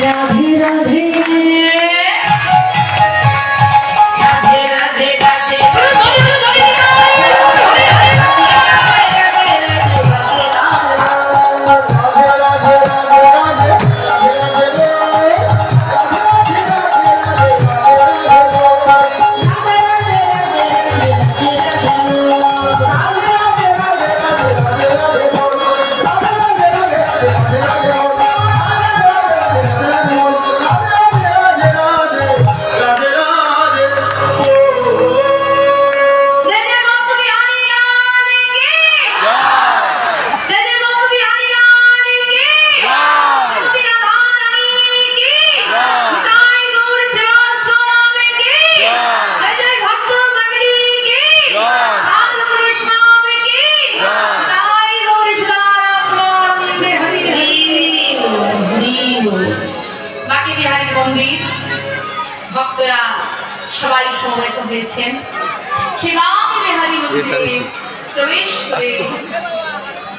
राधे राधे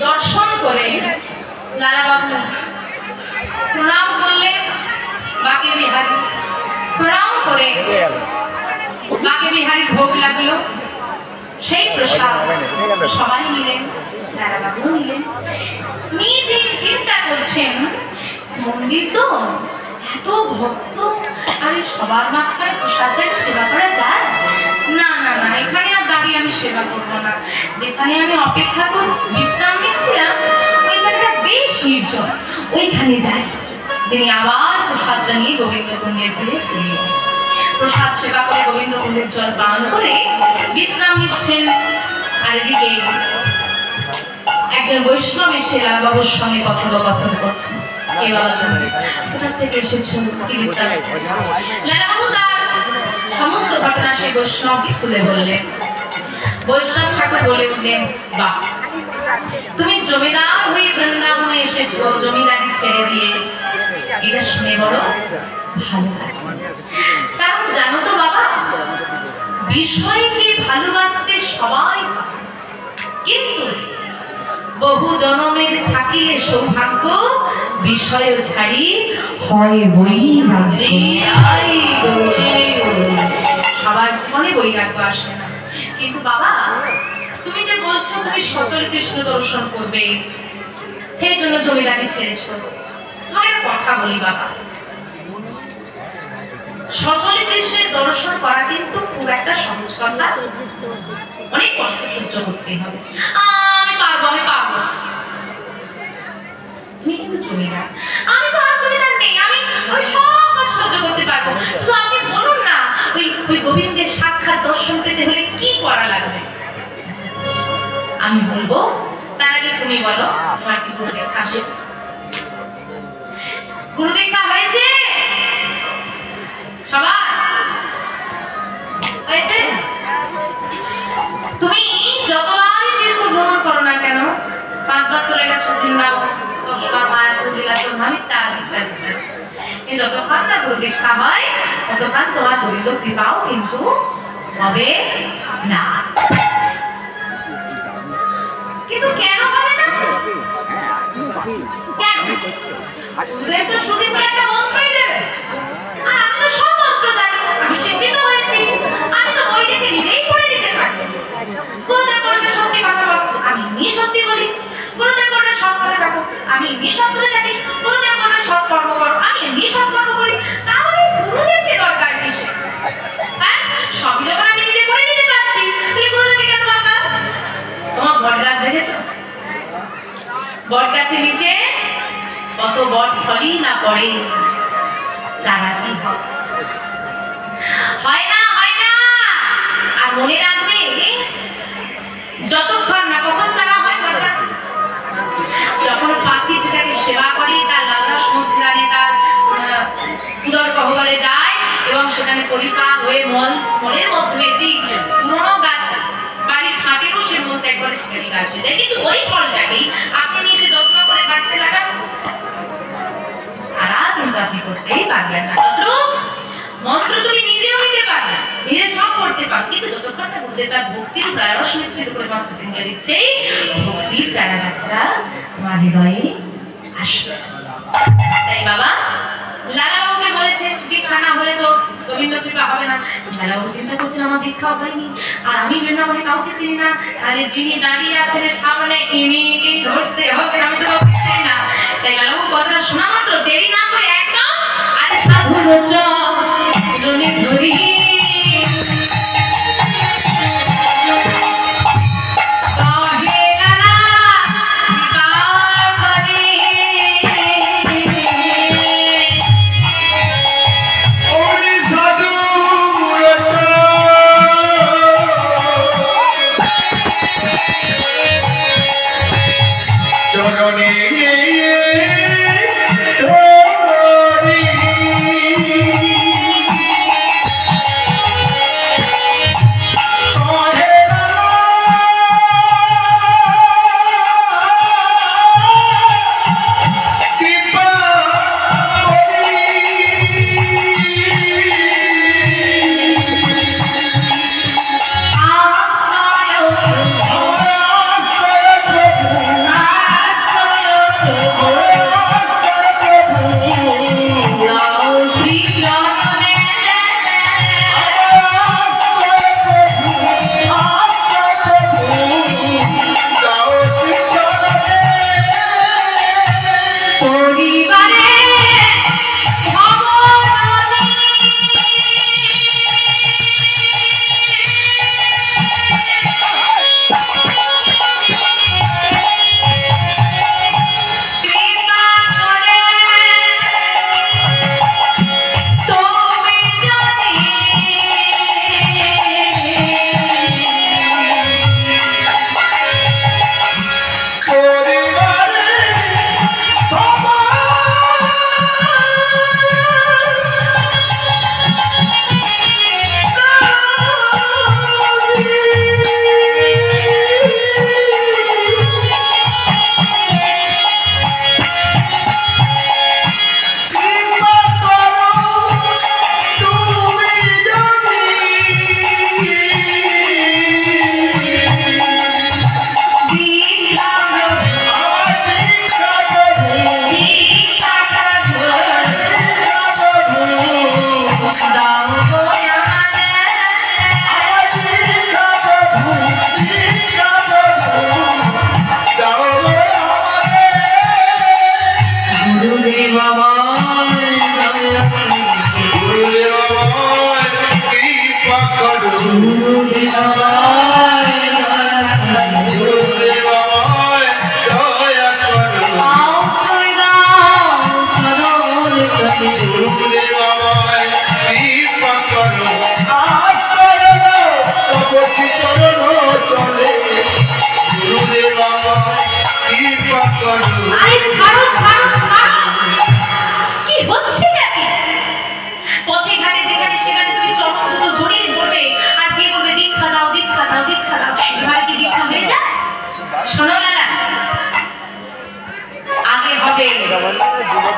दर्शन करे लाला बाबू प्रणाम करलें बाके बिहारी प्रणाम करे बाके बिहारी भोग लागलो সেই প্রসাদ সবাই নিলেন লালা বাবু নিলেন নিয়ে চিন্তা করছেন মন্দির তো এত ভক্ত আর সবার মাঝখানে প্রসাদের সেবা করা যায় না না না এখানে আর দাঁড়িয়ে আমি সেবা করবো না যেখানে আমি অপেক্ষা করে বিশ্রাম নিচ্ছিলাম ওই জায়গাটা বেশ নির্জন ওইখানে যাই তিনি আবার প্রসাদটা নিয়ে গোবিন্দকুণ্ডের তীরে ফিরে প্রসাদ সেবা করে গোবিন্দকুণ্ডের জল পান করে বিশ্রাম নিচ্ছেন আর এদিকে একজন বৈষ্ণব এসে লালা বাবুর সঙ্গে কথোপকথন করছেন কোথা থেকে এসেছেন লালা বাবু তার সমস্ত ঘটনা সেই বৈষ্ণবকে খুলে বললেন বৈষ্ণব ঠাকুর বলে উঠলেন বাহ তুমি জমিদার হয়ে বৃন্দাবনে এসেছো জমিদারি ছেড়ে দিয়ে এটা শুনে বড় ভালো লাগে কারণ জানো তো বাবা বিষয়কে ভালোবাসতে সবাই কিন্তু বহু জনমের থাকিলে সৌভাগ্য বিষয় ছাড়ি হয় বৈরাগ্য সবার জীবনে বৈরাগ্য আসে না কিন্তু বাবা তুমি যে বলছো তুমি সচল কৃষ্ণ দর্শন করবে সেই জন্য জমিদারি ছেড়েছো তোমার একটা কথা বলি বাবা সচল কৃষ্ণের দর্শন করা কিন্তু খুব একটা সহজ কথা অনেক কষ্ট সহ্য করতে হবে আমি পারবো তুমি কিন্তু জমিদার আমি তো আর জমিদার নেই আমি সব কষ্ট সহ্য করতে পারবো শুধু আপনি বলুন না ওই গোবিন্দের সাক্ষাৎ দর্শন পেতে হলে কি করা লাগবে আমি বলবো তার আগে তুমি বলো তোমার কি গুরু দেখা হয়েছে গুরু দেখা হয়েছে সবার হয়েছে তুমি যতবার তীর্থ ভ্রমণ করো না কেন 5 বার চলে গেছো বৃন্দাবন 10 বার মায়াপুর লীলাচল ইত্যাদি যতক্ষণ না গুরু দেখা হয় ততক্ষণ তোমার দরিদ্র কৃপাও কিন্তু হবে না কিন্তু কেন হবে না কেন গুরুদেব তো শুধু একটা মন্ত্রই দেবে আর আমি তো সব মন্ত্র জানি আমি শিক্ষিত হয়েছি আমি তো বই দেখে নিজেই পড়ে নিতে পারি গুরুদেব বলবে সত্যি কথা বলো আমি এমনি সত্যি বলি গুরুদেব বলবে সৎ পথে থাকো আমি এমনি সৎ পথে থাকি গুরুদেব বলবে সৎ কর্ম করো আমি এমনি সৎ কর্ম করি তাহলে গুরুদেবকে দরকার কিসে হ্যাঁ সব যখন আমি নিজে করে নিতে পারছি তাহলে গুরুদেবকে কেন দরকার তোমার বট গাছ দেখেছো বট গাছের নিচে কত বট ফলই না পড়ে চারা কি হয় না আর মনে রাখবে যতক্ষণ না কখন চারা হয় বট গাছে যখন পাখি যেটাকে সেবা করে তার লালাস মধ্যে তার উদর গহ্বরে যায় এবং সেখানে পরিপাক হয়ে মলের মধ্যে পুরনো গাছ বাড়ির ফাটে বসে মধ্যে একবারে সেখানে গাছ হয়ে যায় কিন্তু ওই ফলটাকেই আপনি নিজে যত্ন করে বাড়িতে লাগান সারা কিন্তু আপনি করতেই পারবেন না মন্ত্র তুমি নিজেও নিতে পারবে নিজে সব করতে পারবে কিন্তু যতক্ষণ না গুরুদেব তার ভক্তির প্রায়শ মিশ্রিত করে তোমার সাথে মিলে দিচ্ছে ভক্তির চারা গাছটা তোমার হৃদয়ে আসবে তাই বাবা লালাবাবুকে বলেছে দীক্ষা না হলে তো গোবিন্দ কৃপা হবে না। লালাবাবু চিন্তা করছেন আমার দীক্ষাও হয়নি, আর আমি বৃন্দাবনে কাউকে চিনি না, তাহলে যিনি দাঁড়িয়ে আছেন সামনে ইনিকেই ধরতে হবে, আমি তো কাউকে চিনি না। তাই লালাবাবু কথাটা শোনা মাত্র দেরি না করে একদম আরে সাধুর চরণে ধরি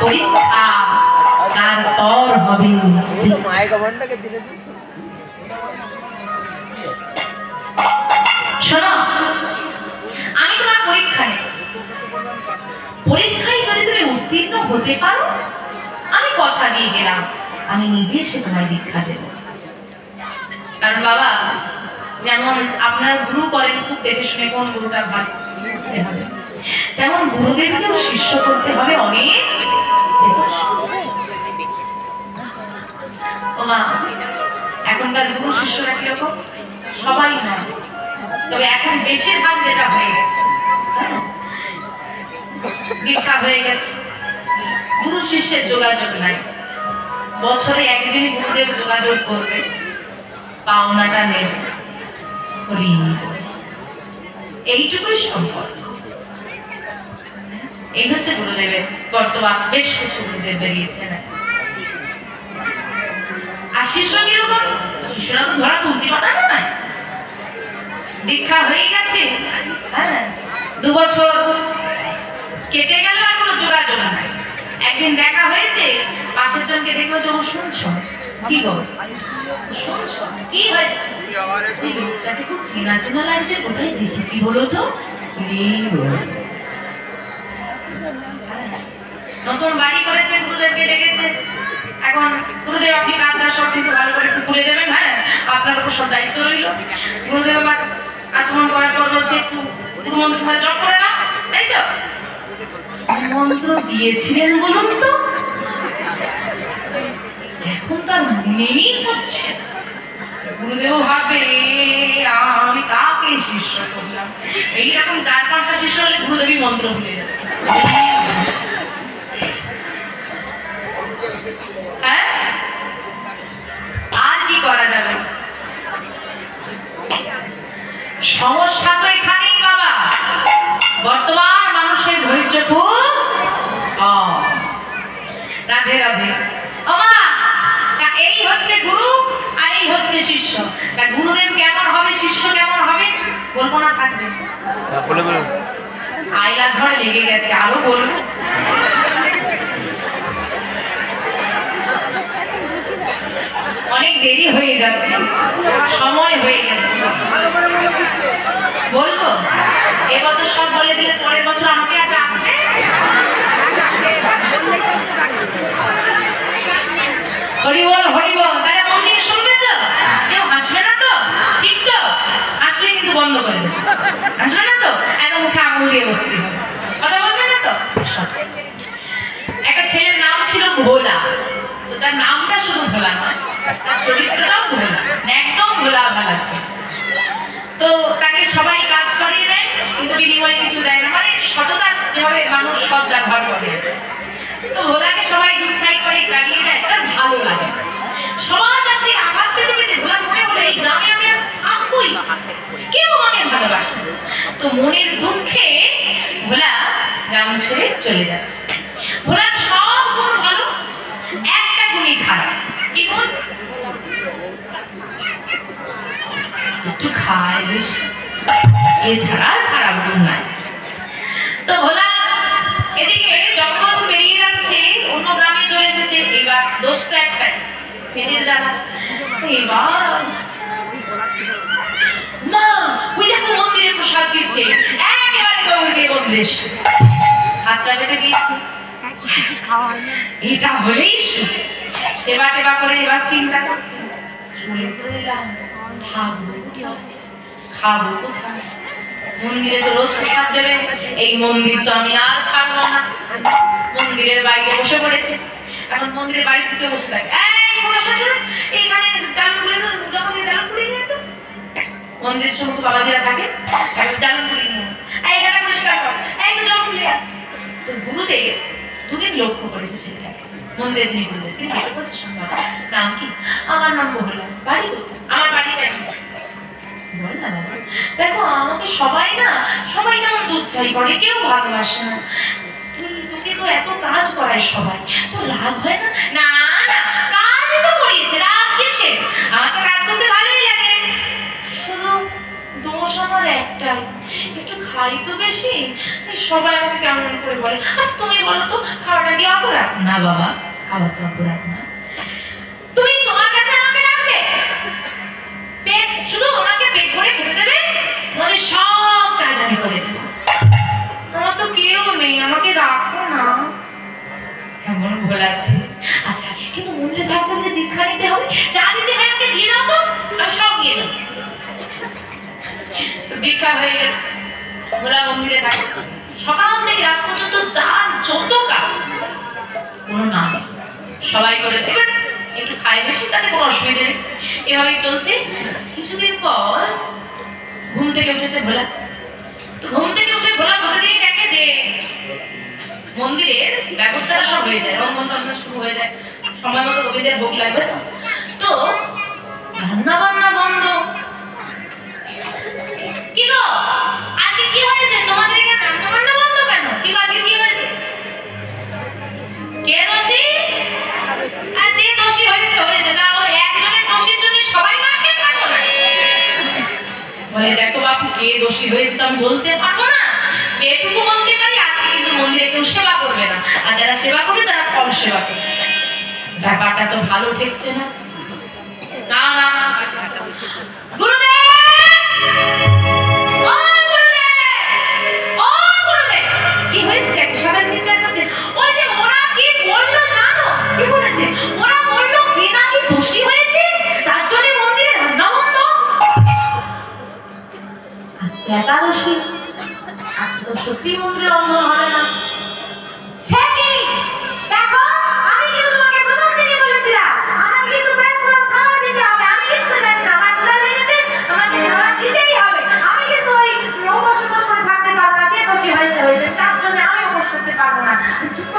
পরীক্ষা, তারপর হবে শোনো, আমি তোমার পরীক্ষা নেব। পরীক্ষায় যদি তুমি উত্তীর্ণ হতে পারো, আমি কথা দিয়ে গেলাম আমি নিজে এসে তোমার দীক্ষা দেব। কারণ বাবা, যেমন আপনার গুরু করেন খুব দেখে শুনে কোন গুরুটা ভালো হবে, তেমন গুরুদেবকেও শিষ্য করতে হবে অনেক। এখনকার গুরু শিষ্যরা কিরকম? সবাই নয়, তবে এখন বেশিরভাগ যেটা হয়ে গেছে, দীক্ষা হয়ে গেছে, গুরু শিষ্যের যোগাযোগ নাই। বছরে একদিন গুরুদেব যোগাযোগ করবে, পাওনাটা নেবে, এইটুকুই সম্পর্ক। এই হচ্ছে গুরুদেবের বর্তমান। বেশ কিছু গুরুদেব বেরিয়েছে না। আর শিষ্য কিরকম? শিষ্যরা তো ধরা তুলসী পাতা না, দীক্ষা হয়ে গেছে, হ্যাঁ 2 বছর কেটে গেল আর কোনো যোগাযোগ নাই। একদিন দেখা হয়েছে, পাশের জনকে দেখলো যে ও শুনছো, কি গো শুনছো, কি হয়েছে? লোকটাকে খুব চেনা চেনা লাগছে, কোথায় দেখেছি বলো তো? নতুন বাড়ি করেছে, গুরুদেবকে ডেকেছে। এখন গুরুদেব আপনি কাজটা সব কিন্তু ভালো করে একটু খুলে দেবেন, হ্যাঁ আপনার উপর সব দায়িত্ব রইল। গুরুদেব আবার আচমন করার পর বলছে একটু মন্ত্র জপ করে না, তাই তো? মন্ত্র দিয়েছিলেন বলুন তো, এখন তার মনেই হচ্ছে। গুরুদেব ভাবে আমি কাকে শিষ্য করলাম। এইরকম 4-5টা শিষ্য হলে গুরুদেবী মন্ত্র ভুলে যাবে। হ্যাঁ, আর কি করা যাবে? সমস্যা তো এখানেই বাবা, বর্তমান মানুষের ধৈর্য খুব কম। রাধে রাধে। এই হচ্ছে গুরু আর এই হচ্ছে শিষ্য। তা গুরুদেব কেমন হবে, শিষ্য কেমন হবে বলবো না, থাকবে? আইলা ঝড় লেগে গেছে, আরো বলবো। অনেক দেরি হয়ে যাচ্ছে, সময় হয়ে গেছে। বলবো এবছর সব বলে দিলে পরের বছর আমাকে আর ডাকবে? হরিবল হরিবল। তাহলে মন্দির শুনবে তো, কেউ হাসবে না তো? ঠিক তো? আসলে কিন্তু বন্ধ করে দেবে, আসবে না তো? একদম মুখে আঙুল দিয়ে বসতে হবে, কথা বলবে না তো? একটা ছেলের নাম ছিল ভোলা। তো তার নামটা শুধু ভোলা নয়, তার চরিত্রটাও ভোলা, একদম ভোলা ভালা ছিল। তো তাকে সবাই কাজ করিয়ে দেয়, কিন্তু বিনিময়ে কিছু দেয় না, মানে সততা, যেভাবে মানুষ সৎ ব্যবহার করে। তো ভোলাকে সবাই দুই সাইড করে কাটিয়ে দেয়, তার ভালো লাগে। সবার কাছ থেকে আঘাত পেতে পেতে ভোলার মনে হলো এই গ্রামে আমি আর থাকবোই, কেউ আমাকে ভালোবাসে। তো মনের দুঃখে ভোলা গ্রাম ছেড়ে চলে যাচ্ছে। ভোলার সব গুণ ভালো, একটা গুণই খারাপ। কি গুণ? একটু খায় বেশি, এছাড়া খারাপ গুণ নাই। তো ভোলা এদিকে যখন বেরিয়ে যাচ্ছে, অন্য গ্রামে চলে এসেছে। এবার দোষটা একটাই, পেটের জ্বালা। এবার মা ওই দেখো মন্দিরে প্রসাদ দিচ্ছে, একেবারে দৌড় দিয়ে বন্দেশ হাতটা বেঁধে দিয়েছে। এটা হলেই সেবা টেবা করে এবার চিন্তা করছে, চলে তো এলাম, খাবো কোথায়? মন্দিরে তো রোজ প্রসাদ দেবে, এই মন্দির তো আমি আর ছাড়বো না। মন্দিরের বাইরে বসে পড়েছে। এখন মন্দিরের বাড়ি থেকে বসে থাকে, এইখানে চালু করে চালু করে নিয়ে তো মন্দিরের সমস্ত বাবাজিরা থাকে, এখন চালু করে নিয়ে এইখানে পরিষ্কার কর, একটু জল খুলে। তো গুরুদেব দুদিন লক্ষ্য করেছে ছেলেটাকে, মন্দিরে যিনি গুরুদেব তিনি দেখে বলছে, সম্ভব নাম কি? আমার নাম বললাম। বাড়ি কোথায়? আমার বাড়ি কাছে। বল না বাবা, দেখো আমাকে সবাই কেমন দুচ্ছাই করে, কেউ ভালোবাসে না। তোকে তো এত কাজ করায় সবাই, তো রাগ হয় না? না না, কাজই তো করিয়েছে, রাগ কিসে? আমার তো কাজ করতে ভালোই লাগে, শুধু দোষ আমার একটাই, একটু খাই তো বেশি, সবাই আমাকে কেমন করে বলে। আচ্ছা তুমি বলো তো, খাওয়াটা কি অপরাধ? না বাবা, খাওয়া তো অপরাধ না। তুমি তোমার কাছে আমাকে রাখবে, পেট শুধু আমাকে পেট ভরে খেতে দেবে, তোমাদের সব কাজ আমি করে দেবো। আমার তো কেউ নেই, আমাকে রাখো না। এমন বলেছে। আচ্ছা কিন্তু মন্দিরে থাকতে যে দীক্ষা নিতে হবে, যা দিতে হয় আমাকে দিয়ে দাও তো, আমি সব নিয়ে দেবো। তো দীক্ষা হয়ে গেছে, ভোলা মন্দিরে থাকে, সকাল থেকে রাত পর্যন্ত যার যত কাজ, কোনো না সবাই করে দেবে, একটু খাই বেশি, তাতে কোনো অসুবিধা নেই। এভাবেই চলছে। কিছুদিন পর ঘুম থেকে উঠেছে ভোলা। তো ঘুম থেকে উঠে ভোলা প্রতিদিন দেখে যে মন্দিরের ব্যবস্থাটা সব হয়ে যায়, রন্ধন সন্ধন শুরু হয়ে যায়, সময় মতো গোবিন্দের ভোগ লাগবে। তো রান্না বান্না বন্ধ। কি গো আজকে কি হয়েছে তোমাদের এখানে, রান্না বান্না বন্ধ কেন? কি আজকে কি হয়েছে? কে দোষী? আর যে দোষী হয়েছে হয়েছে, না ওই একজনের দোষীর জন্য সবাই না খেয়ে থাকবো না? বলে দেখো বাপু, কে দোষী হয়েছে আমি বলতে পারবো না, এটুকু বলতে পারি আজকে কিন্তু মন্দিরে কেউ সেবা করবে না, আর যারা সেবা করবে তারা কম সেবা করবে। ব্যাপারটা তো ভালো ঠেকছে না। না না না, গুরুদেব, ও গুরুদেব, ও গুরুদেব, কি হয়েছে? সবাই চিন্তা করছে, ওই যে ওরা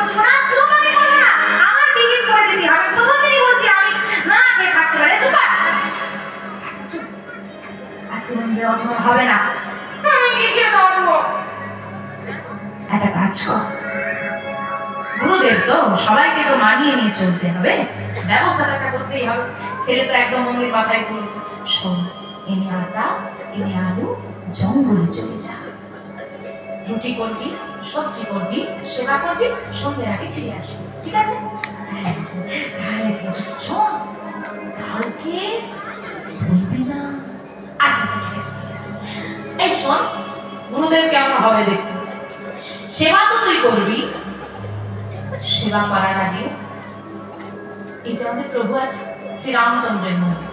করছি না, চুপ আমি করবো না, আমার বিহিত করে দিতে হবে। প্রথম থেকেই বলছি আমি না খেয়ে থাকতে পারে। চুপ কর, আজকে হবে না, আমি কি খেয়ে থাকবো? একটা কাজ কর, গুরুদেব তো সবাইকে তো মানিয়ে নিয়ে চলতে হবে, ব্যবস্থাটা একটা করতেই হবে। ছেলে তো একদম মন্দির মাথায় তুলেছে। শোন, এনে আটা এনে আলু, জঙ্গলে চলে যা, রুটি করবি, সবজি করবি, সেবা করবি, সন্ধ্যের আগে ফিরে আসবি, ঠিক আছে? তাহলে শোন, কাউকে বলবি না। আচ্ছা আচ্ছা ঠিক আছে ঠিক আছে। এই শোন, গুরুদেব কেমন হবে দেখবি, সেবা তো তুই করবি, সেবা করার আগে এই যে আমাদের প্রভু আছে শ্রীরামচন্দ্রের মন্দির,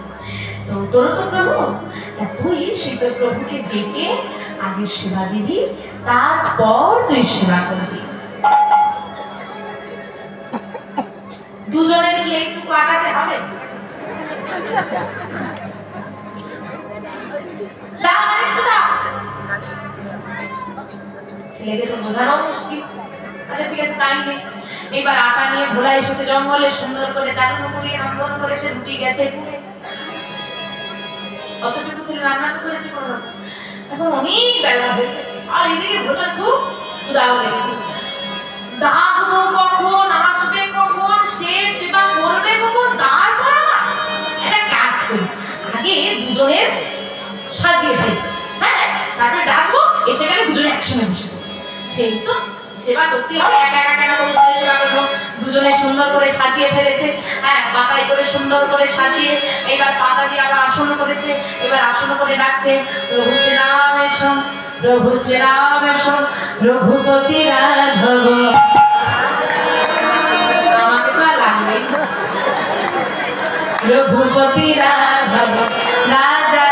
তো তোর তো প্রভু, তা তুই সেই তোর প্রভুকে ডেকে আগে সেবা দিবি, তারপর তুই সেবা করবি। দুজনের কি একটু আটাতে হবে? দাও আরেকটু দাও। ছেলেকে তো বোঝানো মুশকিল। আচ্ছা ঠিক আছে, তাই নেই। এবার আটা নিয়ে ভোলা এসেছে জঙ্গলে, সুন্দর করে চালু করিয়ে রান্না করেছে, রুটি গেছে পুড়ে। অতটুকু ছেলে রান্না তো করেছে কোনো, এখন অনেক বেলা হয়ে গেছে, আর এদিকে ভোলা খুব ক্ষুধাও লেগেছে। ডাকবো কখন, আসবে কখন, সে সেবা করবে কখন, তারপর আমার একটা কাজ করি, আগে দুজনের সাজিয়ে ফেলি, হ্যাঁ, তারপরে ডাকবো, এসে গেলে দুজনে একসঙ্গে বসে, সেই তো সেবা করতে হবে। একা একা কেন করে সেবা করবো? দুজনে সুন্দর করে সাজিয়ে ফেলেছে, হ্যাঁ, পাতায় করে সুন্দর করে সাজিয়ে, এবার পাতা দিয়ে আবার আসন করেছে, এবার আসন করে ডাকছে, প্রভু শ্রীরাম এসো, প্রভু শ্রীরাম এসো, রঘুপতি রাঘব। আমাকে তো আর লাগবে, রঘুপতি রাঘব রাজা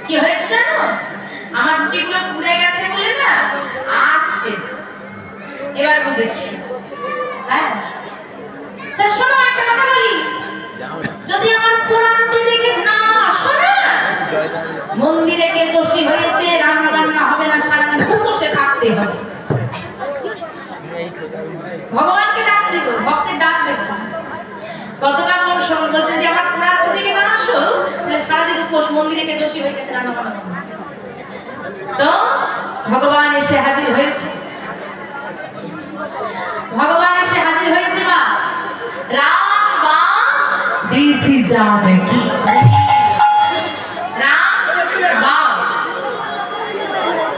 কি হয়েছে জানো, আমার রুটিগুলো পুড়ে গেছে বলে না আসছে, এবার বুঝেছি। হ্যাঁ, শোনো একটা কথা বলি, যদি আমার পোড়া রুটি দেখে না আসো না, মন্দিরে কে দোষী হয়েছে, রান্না বান্না হবে না, সারাদিন বসে থাকতে হবে। ভগবানকে ডাকছি গো, ভক্তের ডাক দেখো কতটা মন সরল, বলছে যে আমার পোড়া রুটি দেখে না আসো, তাহলে সারাদিন উপোস, মন্দিরে কে দোষী হয়ে গেছে, রান্না বান্না হবে না। তো ভগবান এসে হাজির হয়েছে, ভগবান এসে হাজির হয়েছে। বা রাম বা দিশি জানকী।